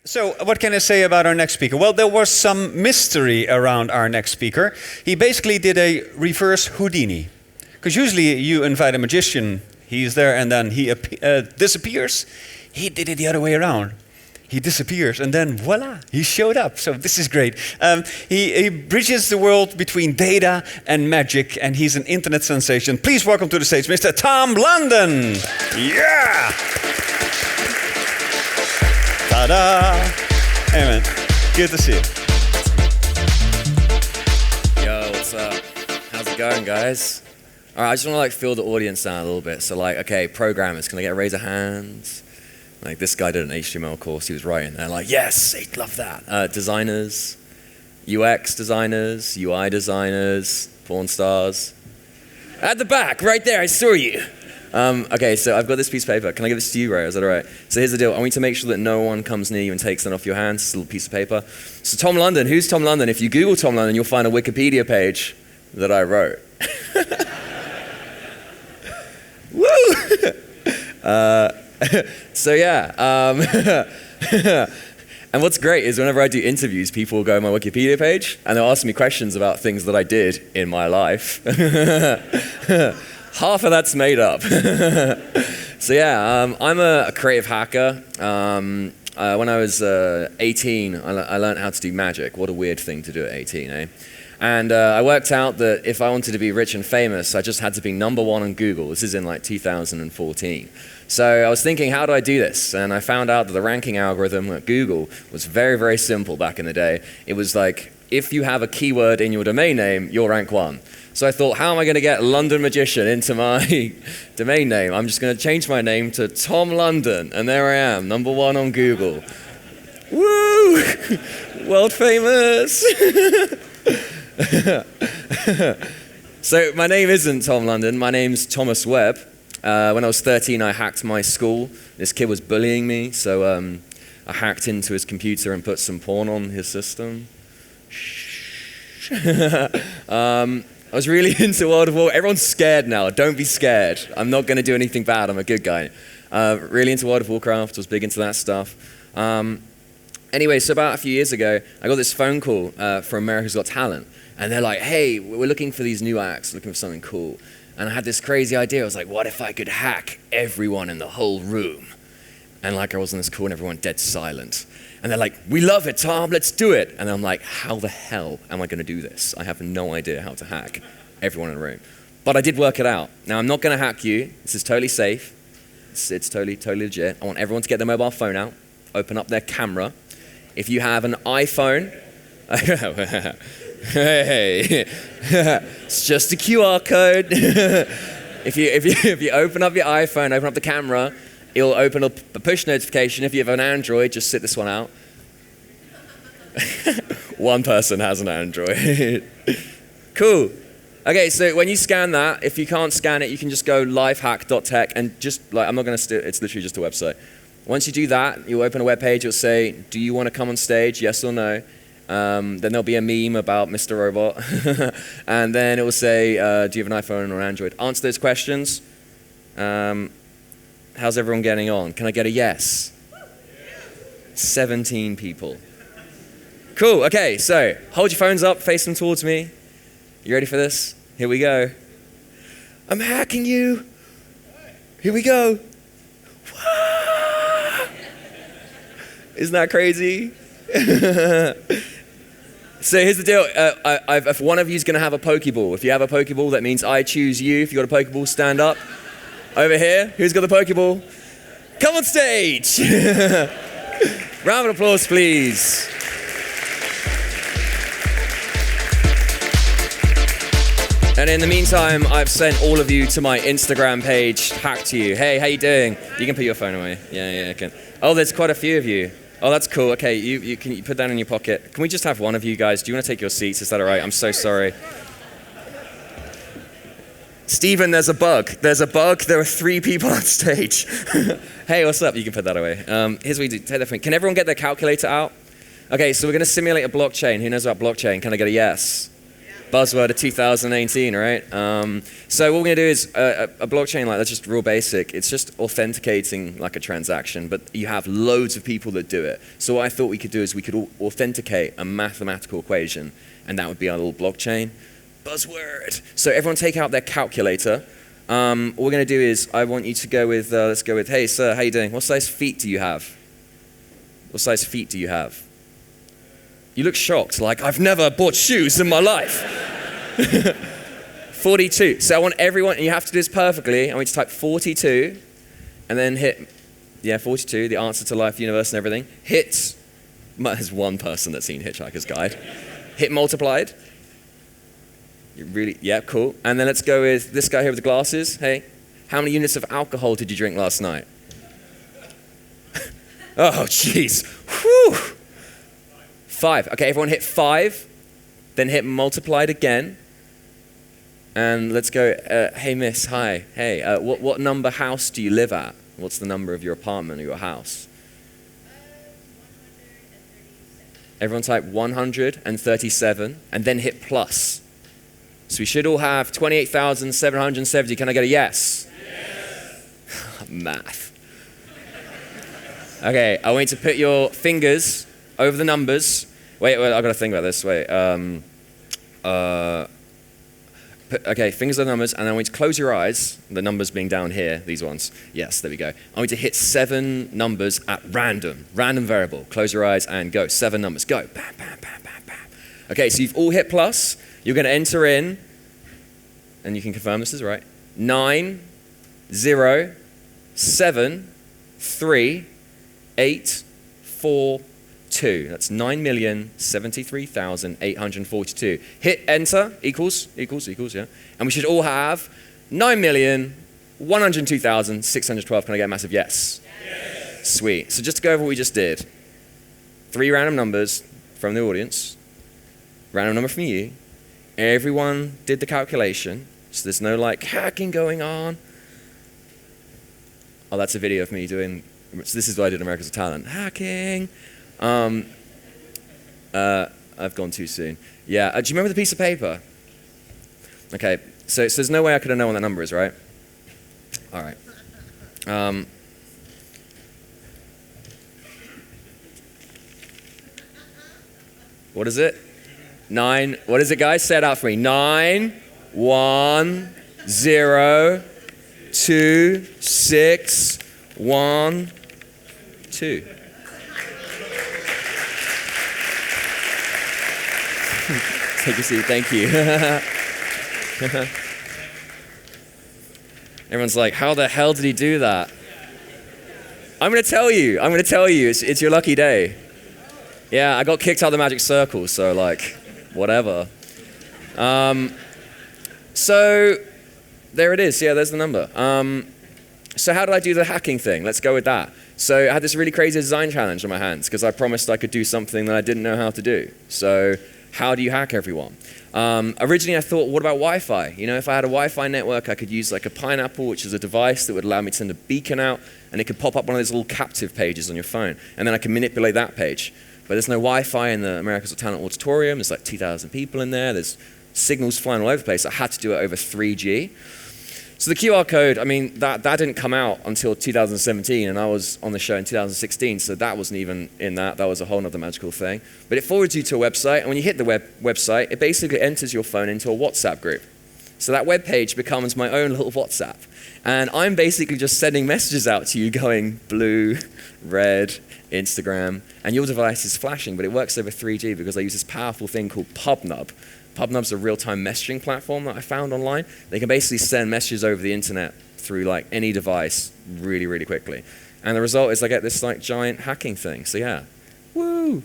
So, what can I say about our next speaker? Well, there was some mystery around our next speaker. He basically did a reverse Houdini. Because usually you invite a magician, he's there, and then he disappears. He did it the other way around. He disappears, and then voila, he showed up. So this is great. He bridges the world between data and magic, and he's an internet sensation. Please welcome to the stage, Mr. Tom London. Yeah! Ta-da! Hey man, good to see you. Yo, what's up? How's it going, guys? All right, I just want to fill the audience down a little bit. So okay, programmers, can I get a raise of hands? Like this guy did an HTML course, he was writing there yes, I love that. Designers, UX designers, UI designers, porn stars. At the back, right there, I saw you. Okay, so I've got this piece of paper. Can I give this to you, Ray? Is that all right? So here's the deal. I want you to make sure that no one comes near you and takes it off your hands. It's a little piece of paper. So Tom London, who's Tom London? If you Google Tom London, you'll find a Wikipedia page that I wrote. Woo! So yeah, and what's great is whenever I do interviews, people will go on my Wikipedia page and they'll ask me questions about things that I did in my life. Half of that's made up. So yeah, I'm a creative hacker. When I was 18, I learned how to do magic. What a weird thing to do at 18, eh? And I worked out that if I wanted to be rich and famous, I just had to be #1 on Google. This is in 2014. So I was thinking, how do I do this? And I found out that the ranking algorithm at Google was very, very simple back in the day. It was like, if you have a keyword in your domain name, you'll rank 1. So I thought, how am I going to get London Magician into my domain name? I'm just going to change my name to Tom London. And there I am, #1 on Google. Woo! World famous! So my name isn't Tom London, my name's Thomas Webb. When I was 13, I hacked my school. This kid was bullying me, so I hacked into his computer and put some porn on his system. I was really into World of Warcraft. Everyone's scared now. Don't be scared. I'm not going to do anything bad. I'm a good guy. Really into World of Warcraft. Was big into that stuff. Anyway, so about a few years ago, I got this phone call from America's Got Talent. And they're like, hey, we're looking for these new acts, looking for something cool. And I had this crazy idea. I was like, what if I could hack everyone in the whole room? And I was on this call and everyone dead silent. And they're like, we love it, Tom, let's do it. And I'm like, how the hell am I going to do this? I have no idea how to hack everyone in the room. But I did work it out. Now, I'm not going to hack you. This is totally safe. It's totally legit. I want everyone to get their mobile phone out, open up their camera. If you have an iPhone, hey, it's just a QR code. If you open up your iPhone, open up the camera, it'll open up a push notification. If you have an Android, just sit this one out. One person has an Android. Cool. Okay, so when you scan that, if you can't scan it, you can just go lifehack.tech and just I'm not going to it's literally just a website. Once you do that, you'll open a web page. It'll say, do you want to come on stage? Yes or no? Then there'll be a meme about Mr. Robot. And then it will say, do you have an iPhone or an Android? Answer those questions. How's everyone getting on? Can I get a yes? 17 people. Cool, okay, so hold your phones up, face them towards me. You ready for this? Here we go. I'm hacking you. Here we go. Isn't that crazy? So here's the deal. If one of you is going to have a Pokeball, if you have a Pokeball, that means I choose you. If you got a Pokeball, stand up. Over here, who's got the Pokeball? Come on stage. Round of applause, please. And in the meantime, I've sent all of you to my Instagram page, hacked to you. Hey, how you doing? You can put your phone away. Yeah, I can. Oh, there's quite a few of you. Oh, that's cool. Okay, you can put that in your pocket. Can we just have one of you guys? Do you want to take your seats? Is that all right? I'm so sorry. Stephen, there's a bug. There's a bug. There are 3 people on stage. Hey, what's up? You can put that away. Here's what we do. Take that thing. Can everyone get their calculator out? Okay, so we're going to simulate a blockchain. Who knows about blockchain? Can I get a yes? Buzzword of 2018, right? So what we're going to do is a blockchain like that's just real basic. It's just authenticating like a transaction, but you have loads of people that do it. So what I thought we could do is we could authenticate a mathematical equation, and that would be our little blockchain. Buzzword. So everyone take out their calculator. What we're going to do is I want you to go with, let's go with, hey sir, how you doing? What size feet do you have? What size feet do you have? You look shocked, like, I've never bought shoes in my life. 42. So I want everyone, and you have to do this perfectly. I want you to type 42, and then hit, 42, the answer to life, universe, and everything. Hit, there's one person that's seen Hitchhiker's Guide. Hit multiplied. You really, yeah, cool. And then let's go with this guy here with the glasses. Hey, how many units of alcohol did you drink last night? Oh, jeez. Whew. 5. Okay, everyone hit 5, then hit multiplied again. And let's go, hey miss, hi. Hey, what number house do you live at? What's the number of your apartment or your house? 137. Everyone type 137 and then hit plus. So we should all have 28,770. Can I get a yes? Yes. Math. Okay, I want you to put your fingers over the numbers. Wait, I've got to think about this. Wait. Okay, fingers over the numbers, and I want you to close your eyes. The numbers being down here, these ones. Yes, there we go. I want you to hit 7 numbers at random variable. Close your eyes and go. 7 numbers. Go. Bam, bam, bam, bam, bam. Okay, so you've all hit plus. You're going to enter in, and you can confirm this is right. 9, 0, 7, 3, 8, 4, 2. That's 9,073,842. Hit enter, equals, yeah. And we should all have 9,102,612. Can I get a massive yes? Yes. Sweet. So just to go over what we just did. 3 random numbers from the audience. Random number from you. Everyone did the calculation. So there's no like hacking going on. Oh, that's a video of me doing, so this is what I did in America's Got Talent. Hacking. I've gone too soon. Yeah, do you remember the piece of paper? Okay, so there's no way I could have known what that number is, right? All right. What is it? 9, what is it, guys? Say it out for me. 9, 1, 0, 2, 6, 1, 2. Take a seat, thank you. Everyone's like, how the hell did he do that? I'm going to tell you, it's your lucky day. Yeah, I got kicked out of the magic circle, so like, whatever. So, there it is, yeah, there's the number. So how did I do the hacking thing? Let's go with that. So I had this really crazy design challenge on my hands because I promised I could do something that I didn't know how to do. So how do you hack everyone? Originally I thought, what about Wi-Fi? You know, if I had a Wi-Fi network, I could use like a Pineapple, which is a device that would allow me to send a beacon out, and it could pop up one of those little captive pages on your phone, and then I can manipulate that page. But there's no Wi-Fi in the America's Got Talent auditorium. There's like 2,000 people in there. There's signals flying all over the place. I had to do it over 3G. So the QR code, I mean, that didn't come out until 2017, and I was on the show in 2016, so that wasn't even in that. That was a whole other magical thing. But it forwards you to a website, and when you hit the website, it basically enters your phone into a WhatsApp group. So that web page becomes my own little WhatsApp. And I'm basically just sending messages out to you going blue, red, Instagram, and your device is flashing, but it works over 3G because I use this powerful thing called PubNub. PubNub's a real-time messaging platform that I found online. They can basically send messages over the internet through like any device really, really quickly. And the result is I get this like giant hacking thing. So yeah, woo!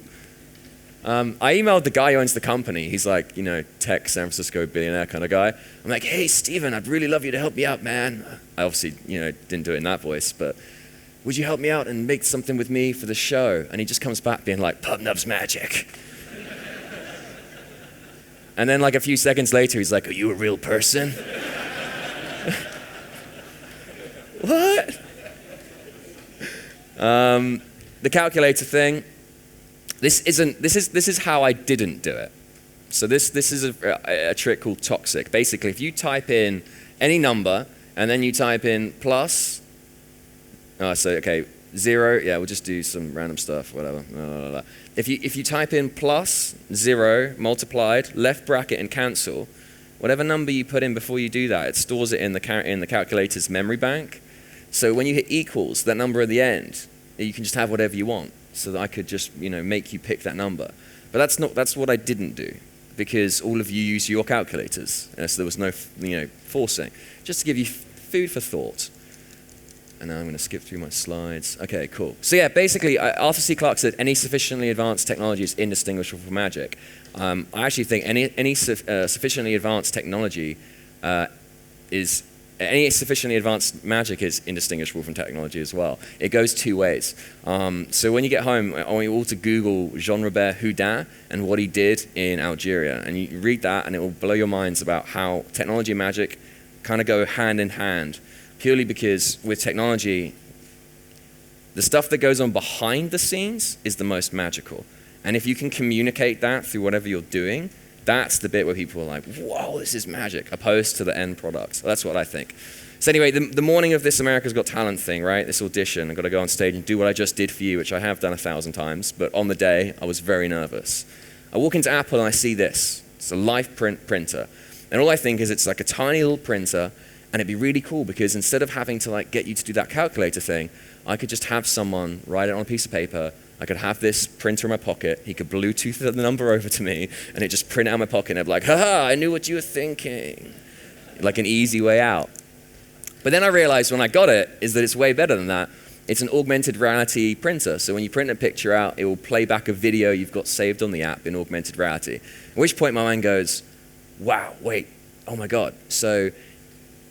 I emailed the guy who owns the company. He's like, you know, tech San Francisco billionaire kind of guy. I'm like, hey, Steven, I'd really love you to help me out, man. I obviously, you know, didn't do it in that voice, but would you help me out and make something with me for the show? And he just comes back being like, PubNub's magic. And then like a few seconds later, he's like, are you a real person? What? The calculator thing, this is how I didn't do it. So this is a trick called toxic. Basically, if you type in any number and then you type in plus, okay, 0, yeah, we'll just do some random stuff, whatever. Blah, blah, blah. If you type in plus 0 multiplied, left bracket and cancel, whatever number you put in before you do that, it stores it in the calculator's memory bank. So when you hit equals, that number at the end, you can just have whatever you want. So that I could just make you pick that number. But that's what I didn't do, because all of you use your calculators, so there was no forcing. Just to give you food for thought. And now I'm going to skip through my slides. Okay, cool. So yeah, basically, Arthur C. Clarke said any sufficiently advanced technology is indistinguishable from magic. I actually think any sufficiently advanced technology any sufficiently advanced magic is indistinguishable from technology as well. It goes two ways. So when you get home, I want you all to Google Jean-Robert Houdin and what he did in Algeria. And you read that, and it will blow your minds about how technology and magic kind of go hand in hand. Purely because with technology, the stuff that goes on behind the scenes is the most magical. And if you can communicate that through whatever you're doing, that's the bit where people are like, whoa, this is magic, opposed to the end product. So that's what I think. So anyway, the morning of this America's Got Talent thing, right, this audition, I've got to go on stage and do what I just did for you, which I have done 1,000 times, but on the day, I was very nervous. I walk into Apple and I see this. It's a life printer. And all I think is it's like a tiny little printer. And it'd be really cool because instead of having to get you to do that calculator thing, I could just have someone write it on a piece of paper. I could have this printer in my pocket. He could Bluetooth the number over to me, and it just print out of my pocket. And I'd be like, haha, I knew what you were thinking. Like an easy way out. But then I realized when I got it is that it's way better than that. It's an augmented reality printer. So when you print a picture out, it will play back a video you've got saved on the app in augmented reality. At which point my mind goes, wow, wait, oh my God. So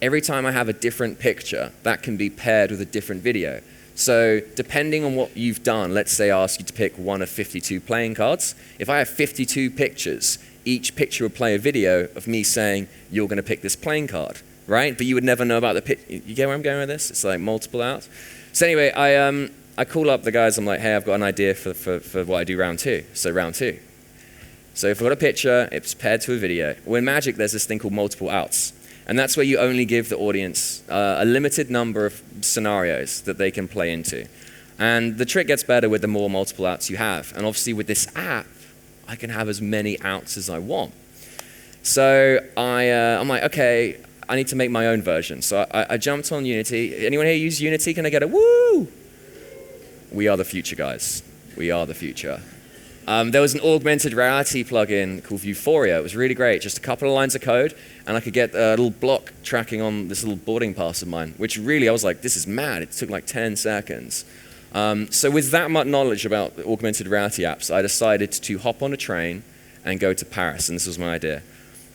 every time I have a different picture, that can be paired with a different video. So depending on what you've done, let's say I ask you to pick one of 52 playing cards. If I have 52 pictures, each picture will play a video of me saying, you're going to pick this playing card, right? But you would never know about the picture. You get where I'm going with this? It's like multiple outs. So anyway, I call up the guys. I'm like, hey, I've got an idea for what I do round 2. So round 2. So if I've got a picture, it's paired to a video. Well, in Magic, there's this thing called multiple outs. And that's where you only give the audience a limited number of scenarios that they can play into. And the trick gets better with the more multiple outs you have. And obviously with this app, I can have as many outs as I want. So I'm like, okay, I need to make my own version. So I jumped on Unity. Anyone here use Unity? Can I get a woo? We are the future, guys. We are the future. There was an augmented reality plugin called Vuforia. It was really great, just a couple of lines of code, and I could get a little block tracking on this little boarding pass of mine, which really, I was like, this is mad. It took like 10 seconds. So with that much knowledge about augmented reality apps, I decided to hop on a train and go to Paris, and this was my idea.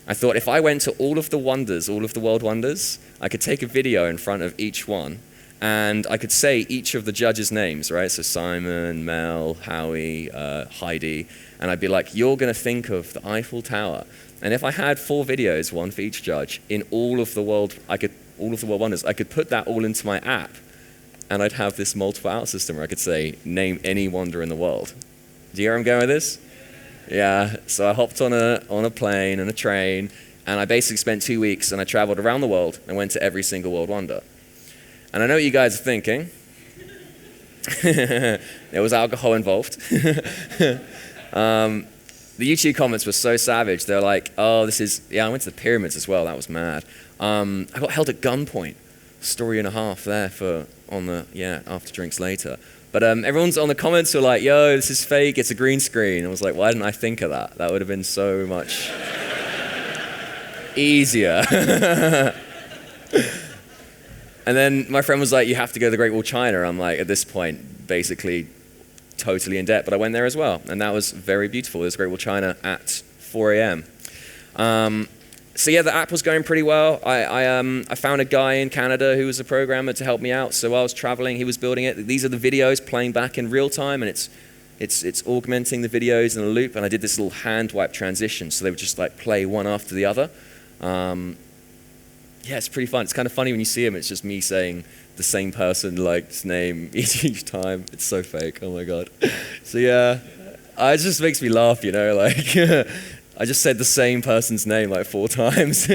I thought if I went to all of the wonders, all of the world wonders, I could take a video in front of each one, and I could say each of the judges' names, right? So Simon, Mel, Howie, Heidi, and I'd be like, you're going to think of the Eiffel Tower. And if I had 4 videos, one for each judge, in all of the world wonders, I could put that all into my app, and I'd have this multiple out system where I could say, name any wonder in the world. Do you hear where I'm going with this? Yeah. So I hopped on a plane and a train, and I basically spent 2 weeks, and I traveled around the world and went to every single world wonder. And I know what you guys are thinking. There was alcohol involved. The YouTube comments were so savage. They're like, oh, I went to the pyramids as well. That was mad. I got held at gunpoint. Story and a half there after drinks later. But everyone's on the comments were like, yo, this is fake. It's a green screen. I was like, why didn't I think of that? That would have been so much easier. And then my friend was like, you have to go to the Great Wall of China. I'm like, at this point, basically totally in debt. But I went there as well. And that was very beautiful. There's Great Wall of China at 4 a.m. So yeah, the app was going pretty well. I found a guy in Canada who was a programmer to help me out. So while I was traveling, he was building it. These are the videos playing back in real time. And it's augmenting the videos in a loop. And I did this little hand wipe transition. So they would just like play one after the other. Yeah, it's pretty fun. It's kind of funny when you see him. It's just me saying the same person, like, his name each time. It's so fake. Oh, my God. So, yeah, it just makes me laugh, like, I just said the same person's name like 4 times.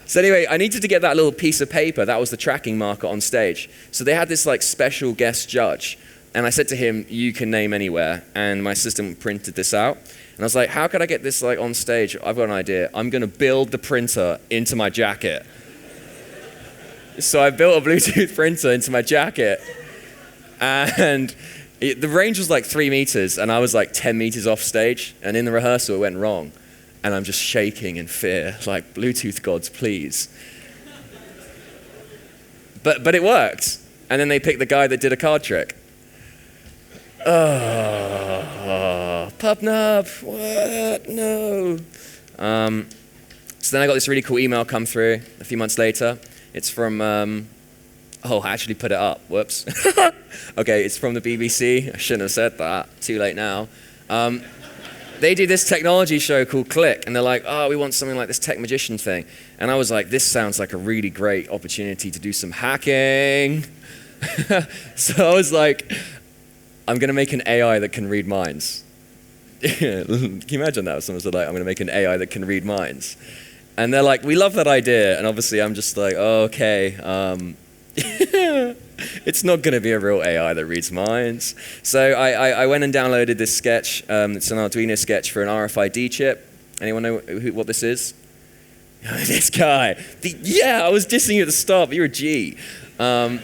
So anyway, I needed to get that little piece of paper. That was the tracking marker on stage. So they had this like special guest judge. And I said to him, you can name anywhere. And my assistant printed this out. And I was like, how could I get this like on stage? I've got an idea. I'm going to build the printer into my jacket. So I built a Bluetooth printer into my jacket. And the range was like 3 meters. And I was like 10 meters off stage. And in the rehearsal, it went wrong. And I'm just shaking in fear, like, Bluetooth gods, please. But it worked. And then they picked the guy that did a card trick. Oh, PubNub, what? No. So then I got this really cool email come through a few months later. It's from, I actually put it up, whoops. Okay, it's from the BBC. I shouldn't have said that, too late now. They do this technology show called Click, and they're like, oh, we want something like this tech magician thing. And I was like, this sounds like a really great opportunity to do some hacking. So I was like, I'm going to make an AI that can read minds. Can you imagine that? Someone said, like, I'm going to make an AI that can read minds. And they're like, we love that idea. And obviously I'm just like, oh, okay. It's not going to be a real AI that reads minds. So I went and downloaded this sketch. It's an Arduino sketch for an RFID chip. Anyone know what this is? This guy. Yeah, I was dissing you at the start, but you're a G. So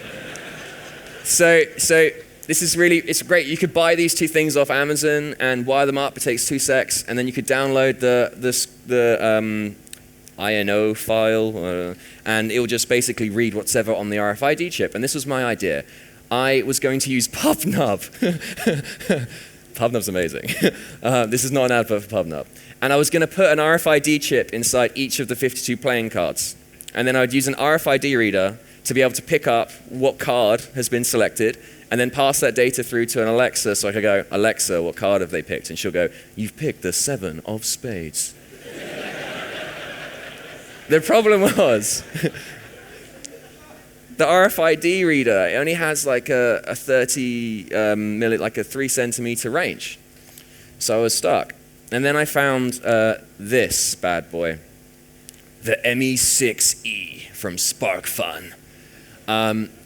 this is really, it's great. You could buy these 2 things off Amazon and wire them up. It takes 2 secs. And then you could download the INO file, and it will just basically read whatever on the RFID chip. And this was my idea. I was going to use PubNub. PubNub's amazing. This is not an advert for PubNub. And I was going to put an RFID chip inside each of the 52 playing cards. And then I would use an RFID reader to be able to pick up what card has been selected, and then pass that data through to an Alexa, so I could go, Alexa, what card have they picked? And she'll go, you've picked the 7 of spades. The problem was, the RFID reader, it only has like a 30 like a 3 centimeter range. So I was stuck. And then I found this bad boy, the ME6E from SparkFun.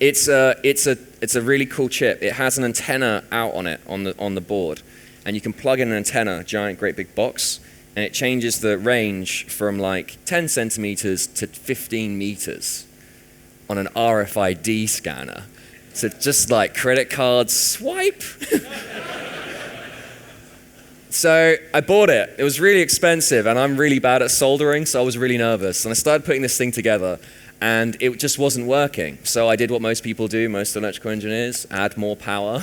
It's a really cool chip. It has an antenna out on it on the board, and you can plug in an antenna, giant, great big box. And it changes the range from like 10 centimeters to 15 meters on an RFID scanner. So just like credit card swipe. So I bought it. It was really expensive, and I'm really bad at soldering, so I was really nervous. And I started putting this thing together, and it just wasn't working. So I did what most people do, most electrical engineers, add more power.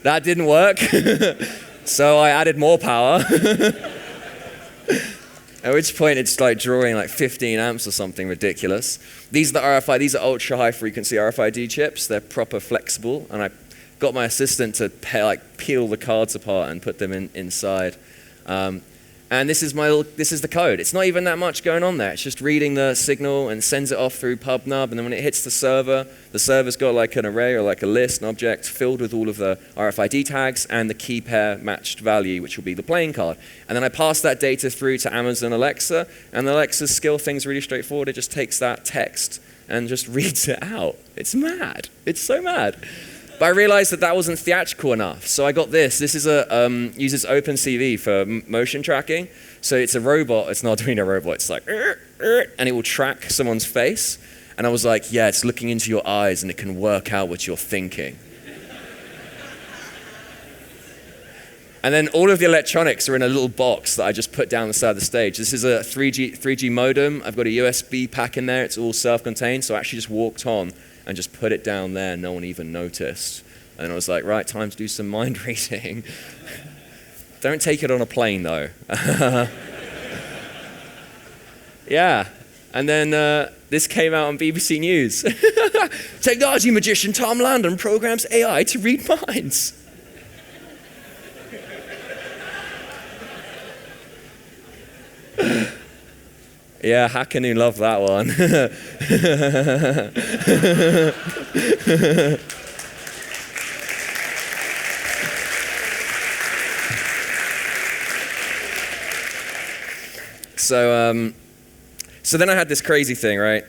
That didn't work. So I added more power. At which point it's like drawing like 15 amps or something ridiculous. These are ultra high frequency RFID chips. They're proper flexible, and I got my assistant to peel the cards apart and put them inside. And this is the code. It's not even that much going on there. It's just reading the signal and sends it off through PubNub, and then when it hits the server's got like an array or like a list, an object filled with all of the RFID tags and the key pair matched value, which will be the playing card. And then I pass that data through to Amazon Alexa, and Alexa's skill thing's really straightforward. It just takes that text and just reads it out. It's mad. It's so mad. But I realized that wasn't theatrical enough. So I got this. This is uses OpenCV for motion tracking. So it's a robot. It's an Arduino robot. It's like, and it will track someone's face. And I was like, yeah, it's looking into your eyes, and it can work out what you're thinking. And then all of the electronics are in a little box that I just put down the side of the stage. This is a 3G modem. I've got a USB pack in there. It's all self-contained. So I actually just walked on and just put it down there. No one even noticed. And I was like, right, time to do some mind reading. Don't take it on a plane, though. Yeah. And then this came out on BBC News. Technology magician Tom Landon programs AI to read minds. Yeah, Hackanu loved that one. So then I had this crazy thing, right?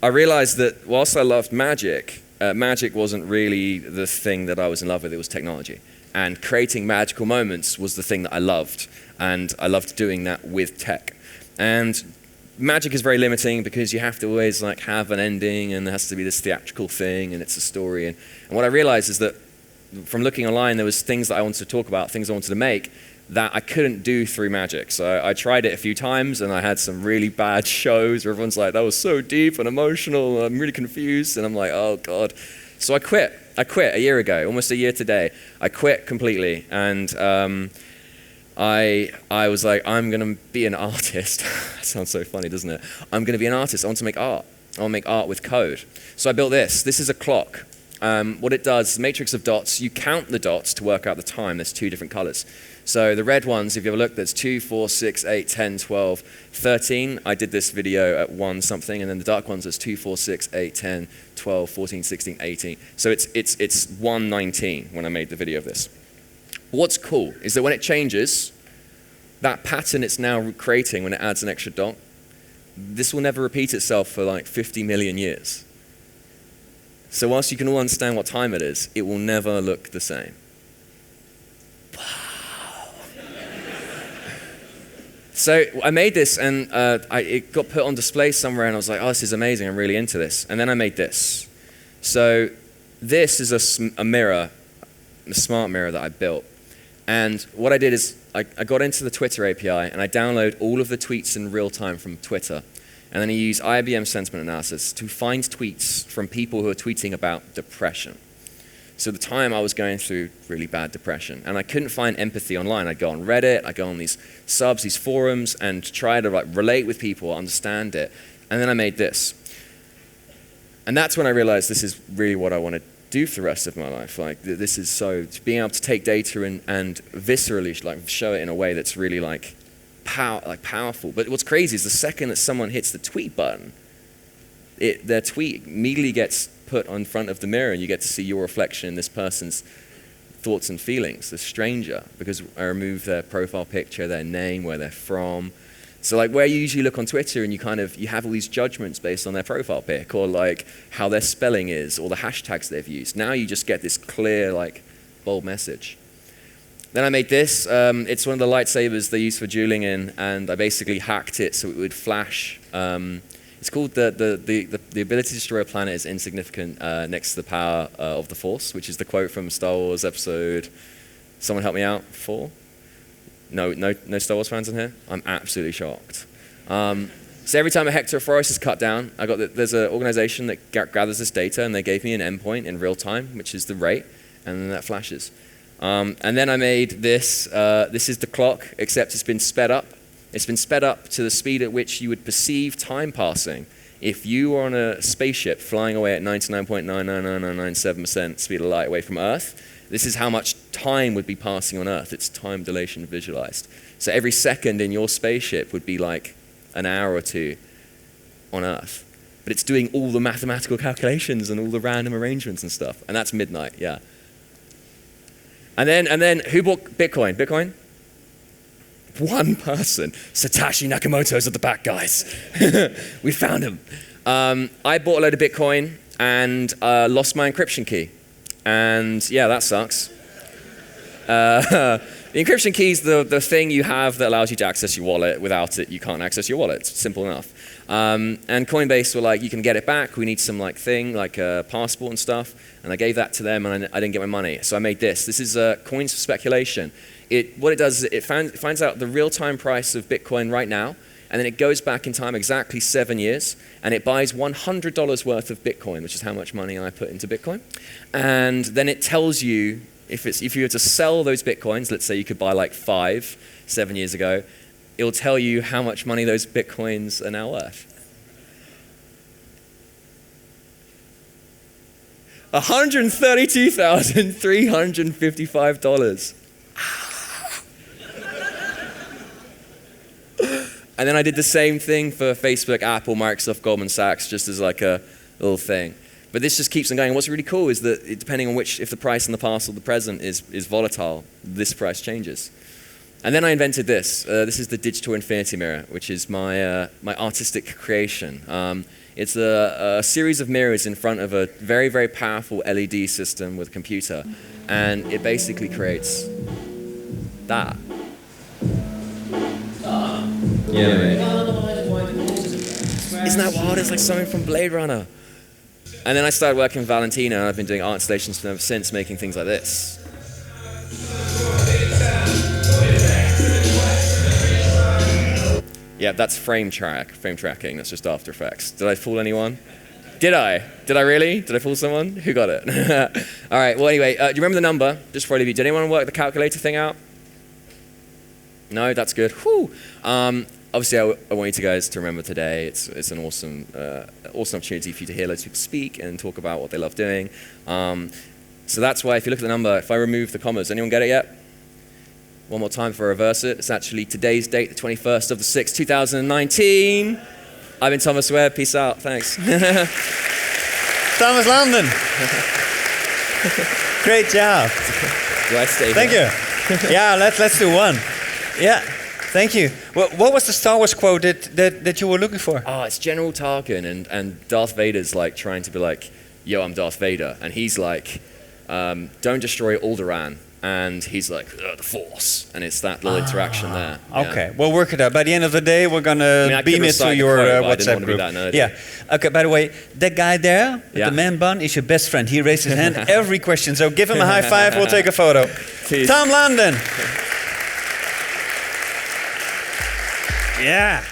I realized that whilst I loved magic, magic wasn't really the thing that I was in love with. It was technology. And creating magical moments was the thing that I loved. And I loved doing that with tech. And magic is very limiting because you have to always like have an ending, and there has to be this theatrical thing, and it's a story. And what I realized is that from looking online, there was things that I wanted to talk about, things I wanted to make, that I couldn't do through magic. So I tried it a few times, and I had some really bad shows where everyone's like, that was so deep and emotional, I'm really confused, and I'm like, oh God. So I quit a year ago, almost a year today. I quit completely, and I was like, I'm gonna be an artist. That sounds so funny, doesn't it? I'm gonna be an artist, I want to make art. I want to make art with code. So I built this. This is a clock. What it does, matrix of dots, you count the dots to work out the time. There's 2 different colors. So the red ones, if you have a look, there's 2, 4, 6, 8, 10, 12, 13. I did this video at 1 something, and then the dark ones, there's 2, 4, 6, 8, 10, 12, 14, 16, 18. So it's 119 when I made the video of this. What's cool is that when it changes, that pattern it's now creating when it adds an extra dot, this will never repeat itself for like 50 million years. So whilst you can all understand what time it is, it will never look the same. So I made this, and it got put on display somewhere, and I was like, oh, this is amazing, I'm really into this. And then I made this. So this is a mirror, a smart mirror that I built. And what I did is I got into the Twitter API, and I download all of the tweets in real time from Twitter. And then I use IBM sentiment analysis to find tweets from people who are tweeting about depression. So at the time I was going through really bad depression, and I couldn't find empathy online. I'd go on Reddit, I'd go on these subs, these forums, and try to like relate with people, understand it. And then I made this. And that's when I realized this is really what I want to do for the rest of my life. Like this is so, being able to take data and viscerally like show it in a way that's really like powerful. But what's crazy is the second that someone hits the tweet button, their tweet immediately gets put in front of the mirror, and you get to see your reflection in this person's thoughts and feelings, the stranger, because I remove their profile picture, their name, where they're from. So like where you usually look on Twitter and you have all these judgments based on their profile pic, or like how their spelling is, or the hashtags they've used. Now you just get this clear, like bold message. Then I made this. It's one of the lightsabers they use for dueling in, and I basically hacked it so it would flash. It's called the ability to destroy a planet is insignificant next to the power of the Force, which is the quote from Star Wars episode, someone help me out, 4? No Star Wars fans in here? I'm absolutely shocked. So every time a hectare of forest is cut down, there's an organization that gathers this data, and they gave me an endpoint in real time, which is the rate, and then that flashes. And then I made this. This is the clock, except it's been sped up. It's been sped up to the speed at which you would perceive time passing if you were on a spaceship flying away at 99.99997% speed of light away from Earth. This is how much time would be passing on Earth. It's time dilation visualized. So every second in your spaceship would be like an hour or 2 on Earth. But it's doing all the mathematical calculations and all the random arrangements and stuff. And that's midnight, yeah. And then who bought Bitcoin? Bitcoin? One person. Satoshi Nakamoto's at the back, guys. We found him. I bought a load of Bitcoin and lost my encryption key. And yeah, that sucks. The encryption key is the thing you have that allows you to access your wallet. Without it, you can't access your wallet. It's simple enough. And Coinbase were like, you can get it back. We need some thing, like a passport and stuff. And I gave that to them, and I didn't get my money. So I made this. This is coins for speculation. What it does is it finds out the real-time price of Bitcoin right now, and then it goes back in time exactly 7 years, and it buys $100 worth of Bitcoin, which is how much money I put into Bitcoin. And then it tells you, if you were to sell those Bitcoins, let's say you could buy like 5 7 years ago, it will tell you how much money those Bitcoins are now worth. $132,355. And then I did the same thing for Facebook, Apple, Microsoft, Goldman Sachs, just as like a little thing. But this just keeps on going. And what's really cool is that depending on if the price in the past or the present is volatile, this price changes. And then I invented this. This is the digital infinity mirror, which is my artistic creation. It's a series of mirrors in front of a very, very powerful LED system with a computer. And it basically creates that. Yeah, mate. Isn't that wild? It's like something from Blade Runner. And then I started working with Valentina, and I've been doing art installations ever since, making things like this. Yeah, that's frame tracking. That's just After Effects. Did I fool anyone? Did I? Did I really? Did I fool someone? Who got it? All right, well anyway, do you remember the number? Just for all of you. Did anyone work the calculator thing out? No, that's good. Whew. Obviously, I want you guys to remember today. It's an awesome opportunity for you to hear loads of people speak and talk about what they love doing. So that's why if you look at the number, if I remove the commas, anyone get it yet? One more time if I reverse it. It's actually today's date, the 21st of the 6th, 2019. I've been Thomas Webb. Peace out. Thanks. Thomas London. Great job. Do I stay Thank here? you. Yeah, let's do one. Yeah, thank you. What was the Star Wars quote that you were looking for? Oh, it's General Tarkin, and Darth Vader's like trying to be like, yo, I'm Darth Vader. And he's like, don't destroy Alderaan. And he's like, the Force. And it's that little interaction there. Yeah. Okay, we'll work it out. By the end of the day, we're going to beam it to your WhatsApp group. Yeah. Okay, by the way, that guy there, with the man bun, is your best friend. He raised his hand every question. So give him a high five. We'll take a photo. Peace. Tom London. Yeah.